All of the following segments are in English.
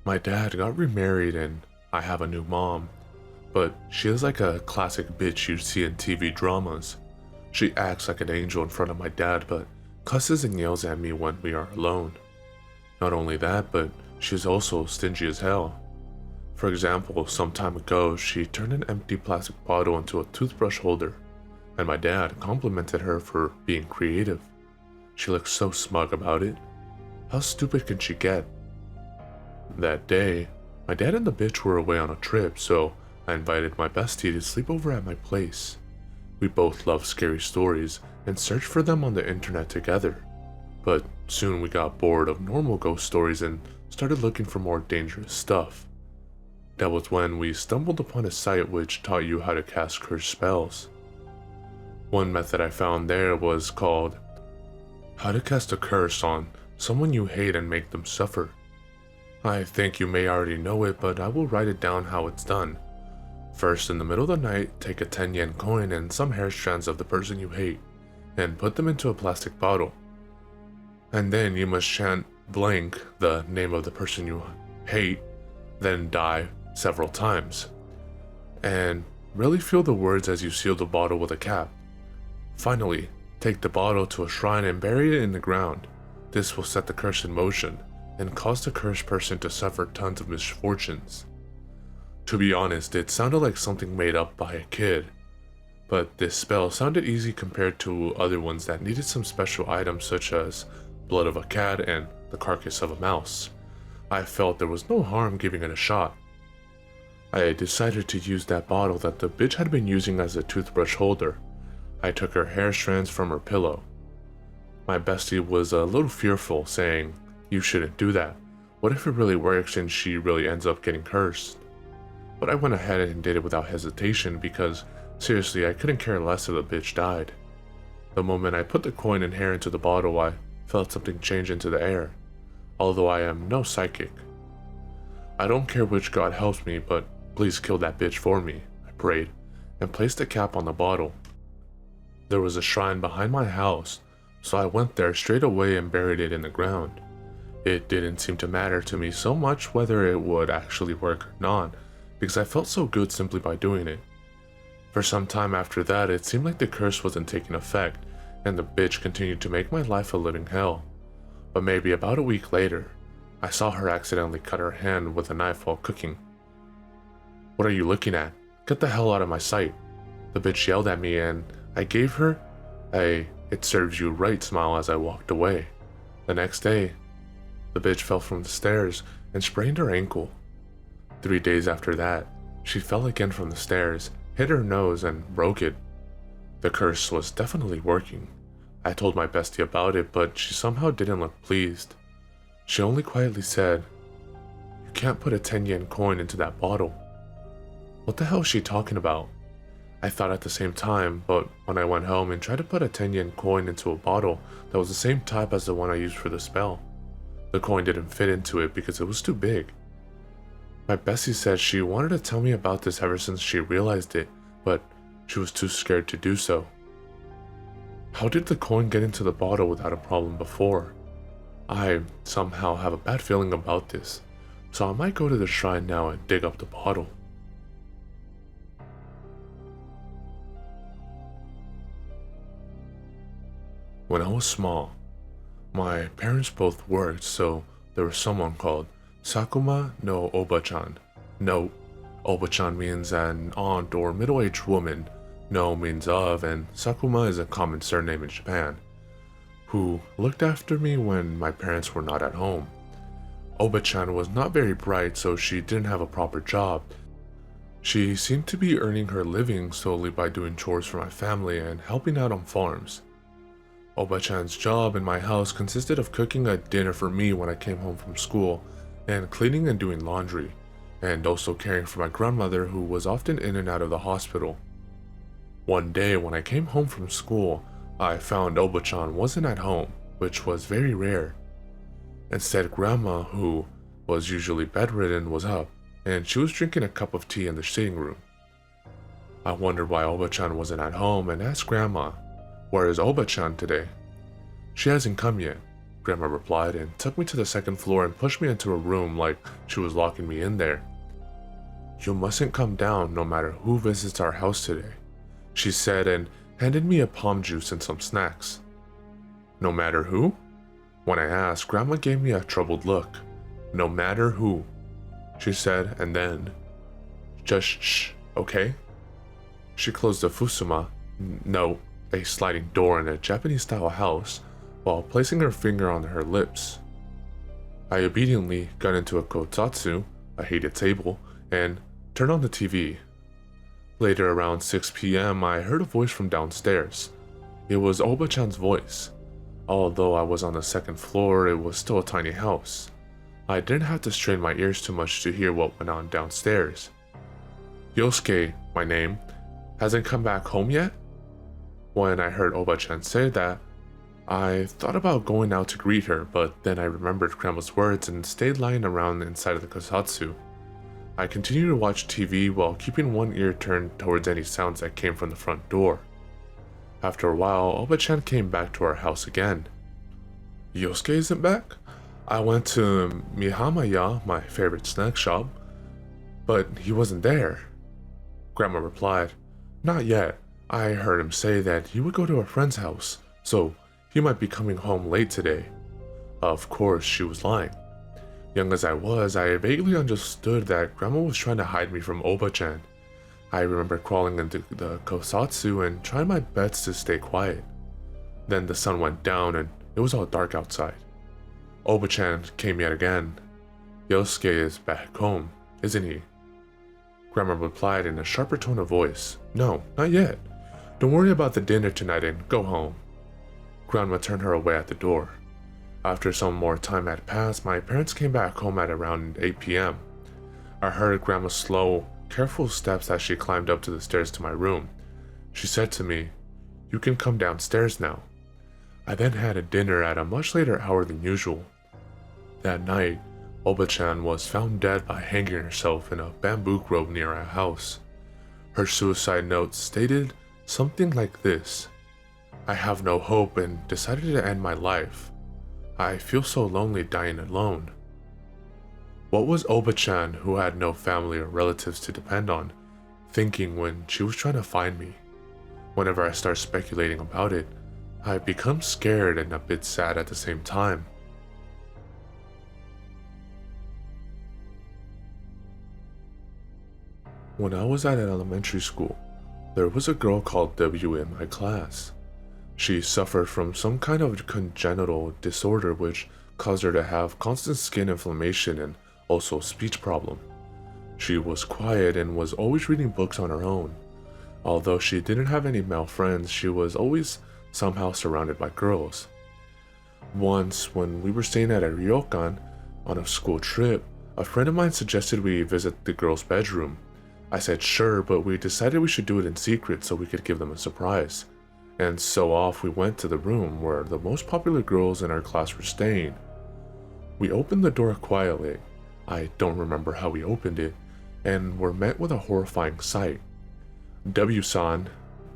My dad got remarried and I have a new mom, but she is like a classic bitch you'd see in TV dramas. She acts like an angel in front of my dad, but cusses and yells at me when we are alone. Not only that, but she's also stingy as hell. For example, some time ago, she turned an empty plastic bottle into a toothbrush holder, and my dad complimented her for being creative. She looked so smug about it. How stupid can she get? That day, my dad and the bitch were away on a trip, so I invited my bestie to sleep over at my place. We both love scary stories and searched for them on the internet together. But soon we got bored of normal ghost stories and started looking for more dangerous stuff. That was when we stumbled upon a site which taught you how to cast cursed spells. One method I found there was called How to Cast a Curse on Someone You Hate and Make Them Suffer. I think you may already know it, but I will write it down how it's done. First, in the middle of the night, take a 10 yen coin and some hair strands of the person you hate, and put them into a plastic bottle. And then you must chant blank, the name of the person you hate, then die several times. And really feel the words as you seal the bottle with a cap. Finally, take the bottle to a shrine and bury it in the ground. This will set the curse in motion and cause the cursed person to suffer tons of misfortunes. To be honest, it sounded like something made up by a kid, but this spell sounded easy compared to other ones that needed some special items such as blood of a cat and the carcass of a mouse. I felt there was no harm giving it a shot. I decided to use that bottle that the bitch had been using as a toothbrush holder. I took her hair strands from her pillow. My bestie was a little fearful, saying, "You shouldn't do that. What if it really works and she really ends up getting cursed?" But I went ahead and did it without hesitation because, seriously, I couldn't care less if the bitch died. The moment I put the coin and hair into the bottle, I felt something change into the air, although I am no psychic. I don't care which god helps me, but please kill that bitch for me, I prayed, and placed the cap on the bottle. There was a shrine behind my house, so I went there straight away and buried it in the ground. It didn't seem to matter to me so much whether it would actually work or not, because I felt so good simply by doing it. For some time after that, it seemed like the curse wasn't taking effect, and the bitch continued to make my life a living hell. But maybe about a week later, I saw her accidentally cut her hand with a knife while cooking. "What are you looking at? Get the hell out of my sight," the bitch yelled at me, and I gave her a "it serves you right" smile as I walked away. The next day, the bitch fell from the stairs and sprained her ankle. 3 days after that, she fell again from the stairs, hit her nose, and broke it. The curse was definitely working. I told my bestie about it, but she somehow didn't look pleased. She only quietly said, "You can't put a 10 yen coin into that bottle." What the hell is she talking about? I thought at the same time, but when I went home and tried to put a 10 yen coin into a bottle that was the same type as the one I used for the spell, the coin didn't fit into it because it was too big. My bestie said she wanted to tell me about this ever since she realized it, but she was too scared to do so. How did the coin get into the bottle without a problem before? I somehow have a bad feeling about this, so I might go to the shrine now and dig up the bottle. When I was small, my parents both worked, so there was someone called Sakuma no Oba-chan. No, Oba-chan means an aunt or middle-aged woman, no means of, and Sakuma is a common surname in Japan, who looked after me when my parents were not at home. Oba-chan was not very bright, so she didn't have a proper job. She seemed to be earning her living solely by doing chores for my family and helping out on farms. Oba-chan's job in my house consisted of cooking a dinner for me when I came home from school, and cleaning and doing laundry, and also caring for my grandmother who was often in and out of the hospital. One day when I came home from school, I found Oba-chan wasn't at home, which was very rare. Instead, Grandma, who was usually bedridden, was up, and she was drinking a cup of tea in the sitting room. I wondered why Oba-chan wasn't at home and asked Grandma, "Where is Oba-chan today?" "She hasn't come yet. Grandma replied and took me to the second floor and pushed me into a room like she was locking me in there. "You mustn't come down no matter who visits our house today," she said and handed me a palm juice and some snacks. "No matter who?" When I asked, Grandma gave me a troubled look. "No matter who," she said, and then, "Just shh, okay?" She closed the fusuma, a sliding door in a Japanese-style house, while placing her finger on her lips. I obediently got into a kotatsu, a heated table, and turned on the TV. Later, around 6 p.m., I heard a voice from downstairs. It was Oba-chan's voice. Although I was on the second floor, it was still a tiny house. I didn't have to strain my ears too much to hear what went on downstairs. "Yosuke, my name, hasn't come back home yet?" When I heard Oba-chan say that, I thought about going out to greet her, but then I remembered Grandma's words and stayed lying around inside of the kotatsu. I continued to watch TV while keeping one ear turned towards any sounds that came from the front door. After a while, Oba-chan came back to our house again. "Yosuke isn't back? I went to Mihamaya, my favorite snack shop, but he wasn't there." Grandma replied, "Not yet. I heard him say that he would go to a friend's house, so he might be coming home late today." Of course, she was lying. Young as I was, I vaguely understood that Grandma was trying to hide me from Oba-chan. I remember crawling into the kotatsu and trying my best to stay quiet. Then the sun went down and it was all dark outside. Oba-chan came yet again. "Yosuke is back home, isn't he?" Grandma replied in a sharper tone of voice, "No, not yet. Don't worry about the dinner tonight and go home." Grandma turned her away at the door. After some more time had passed, my parents came back home at around 8 p.m. I heard Grandma's slow, careful steps as she climbed up to the stairs to my room. She said to me, "You can come downstairs now." I then had a dinner at a much later hour than usual. That night, Oba-chan was found dead by hanging herself in a bamboo grove near our house. Her suicide note stated something like this: "I have no hope and decided to end my life. I feel so lonely dying alone." What was Oba-chan, who had no family or relatives to depend on, thinking when she was trying to find me? Whenever I start speculating about it, I become scared and a bit sad at the same time. When I was at elementary school, there was a girl called W in my class. She suffered from some kind of congenital disorder which caused her to have constant skin inflammation and also speech problem. She was quiet and was always reading books on her own. Although she didn't have any male friends, she was always somehow surrounded by girls. Once, when we were staying at a ryokan on a school trip, a friend of mine suggested we visit the girl's bedroom. I said sure, but we decided we should do it in secret so we could give them a surprise. And so off we went to the room where the most popular girls in our class were staying. We opened the door quietly. I don't remember how we opened it, and were met with a horrifying sight. W-san,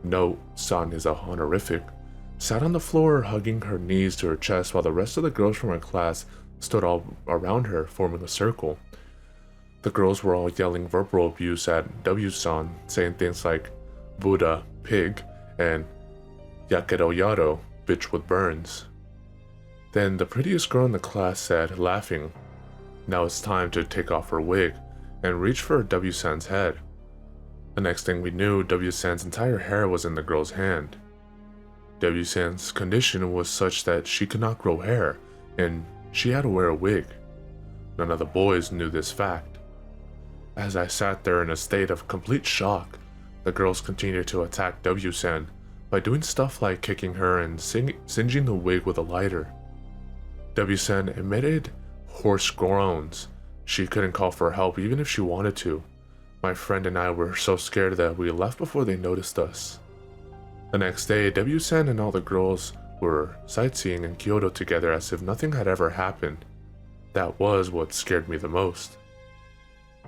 no, san is a honorific, sat on the floor hugging her knees to her chest while the rest of the girls from our class stood all around her, forming a circle. The girls were all yelling verbal abuse at W-san, saying things like Buddha, pig, and Yakedo Yaro, bitch with burns. Then the prettiest girl in the class said, laughing, "Now it's time to take off her wig," and reached for W-san's head. The next thing we knew, W-san's entire hair was in the girl's hand. W-san's condition was such that she could not grow hair, and she had to wear a wig. None of the boys knew this fact. As I sat there in a state of complete shock, the girls continued to attack W-san by doing stuff like kicking her and singeing the wig with a lighter. W-san emitted hoarse groans. She couldn't call for help even if she wanted to. My friend and I were so scared that we left before they noticed us. The next day, W-san and all the girls were sightseeing in Kyoto together as if nothing had ever happened. That was what scared me the most.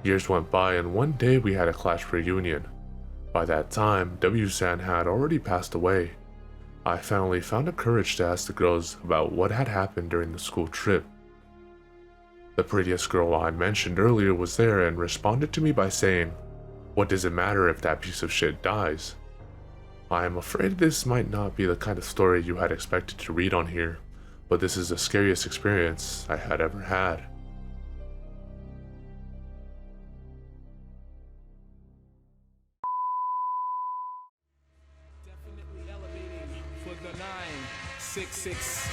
Years went by and one day we had a class reunion. By that time, W-san had already passed away. I finally found the courage to ask the girls about what had happened during the school trip. The prettiest girl I mentioned earlier was there and responded to me by saying, "What does it matter if that piece of shit dies?" I am afraid this might not be the kind of story you had expected to read on here, but this is the scariest experience I had ever had. Definitely elevating for the 966.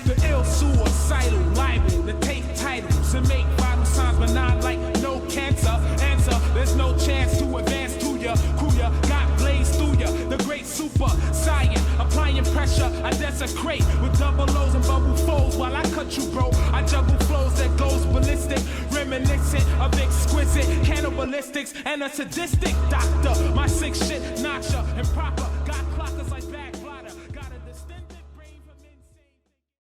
The ill suicidal liable to take titles and make vital signs, but not like no cancer. Answer, there's no chance to advance to ya. Kuya got blazed through ya. The great super science, applying pressure, I desecrate with double O's and bubble foes while I cut you, bro. I juggle flows that goes ballistic, reminiscent of exquisite cannibalistics and a sadistic doctor. My sick shit